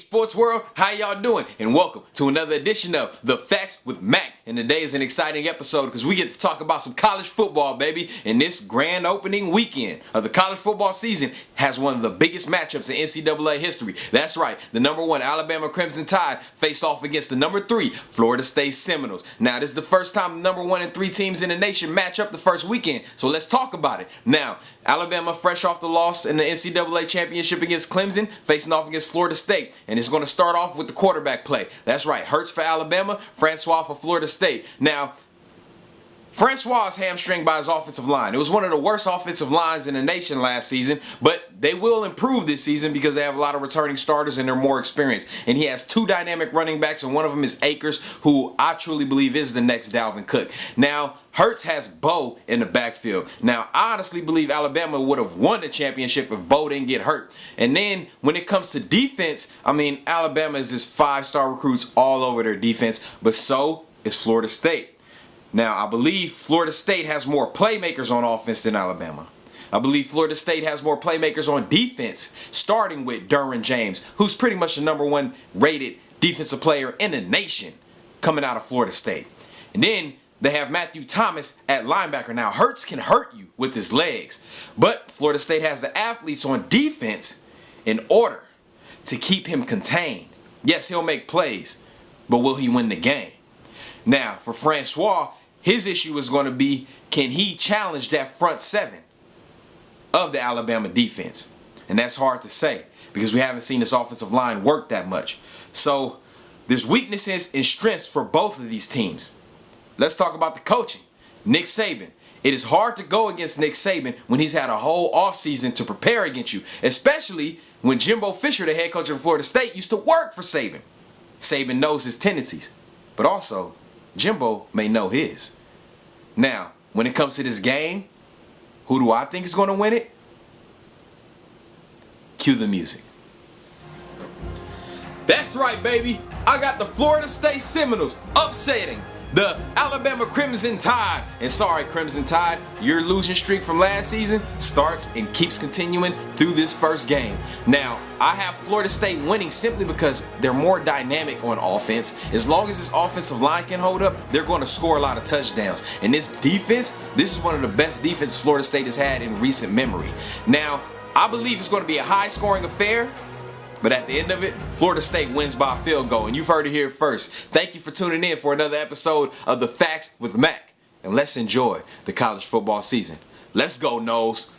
sports world, how y'all doing? And welcome to another edition of The Facts with Mack. And today is an exciting episode because we get to talk about some college football, baby. And this grand opening weekend of the college football season has one of the biggest matchups in NCAA history. That's right, the number 1 Alabama Crimson Tide face off against the number 3 Florida State Seminoles. Now, this is the first time the number 1 and 3 teams in the nation match up the first weekend, so let's talk about it. Now, Alabama, fresh off the loss in the NCAA championship against Clemson, facing off against Florida State. And it's going to start off with the quarterback play. That's right, Hurts for Alabama, Francois for Florida State. Now, Francois is hamstringed by his offensive line. It was one of the worst offensive lines in the nation last season, but they will improve this season because they have a lot of returning starters and they're more experienced. And he has 2 dynamic running backs, and one of them is Akers, who I truly believe is the next Dalvin Cook. Now, Hurts has Bo in the backfield. Now, I honestly believe Alabama would have won the championship if Bo didn't get hurt. And then, when it comes to defense, I mean, Alabama is just 5-star recruits all over their defense, but so is Florida State. Now, I believe Florida State has more playmakers on offense than Alabama. I believe Florida State has more playmakers on defense, starting with Derwin James, who's pretty much the number 1 rated defensive player in the nation coming out of Florida State. And then they have Matthew Thomas at linebacker. Now, Hurts can hurt you with his legs, but Florida State has the athletes on defense in order to keep him contained. Yes, he'll make plays, but will he win the game? Now, for Francois, his issue is going to be, can he challenge that front 7 of the Alabama defense? And that's hard to say because we haven't seen this offensive line work that much. So there's weaknesses and strengths for both of these teams. Let's talk about the coaching. Nick Saban. It is hard to go against Nick Saban when he's had a whole offseason to prepare against you, especially when Jimbo Fisher, the head coach of Florida State, used to work for Saban. Saban knows his tendencies, but also Jimbo may know his. Now, when it comes to this game, who do I think is going to win it? Cue the music. That's right, baby. I got the Florida State Seminoles upsetting the Alabama Crimson Tide. And sorry, Crimson Tide, your losing streak from last season starts and keeps continuing through this first game. Now, I have Florida State winning simply because they're more dynamic on offense. As long as this offensive line can hold up, they're going to score a lot of touchdowns. And this defense, this is one of the best defenses Florida State has had in recent memory. Now, I believe it's going to be a high-scoring affair. But at the end of it, Florida State wins by a field goal. And you've heard it here first. Thank you for tuning in for another episode of The Facts with Mack. And let's enjoy the college football season. Let's go, Noles.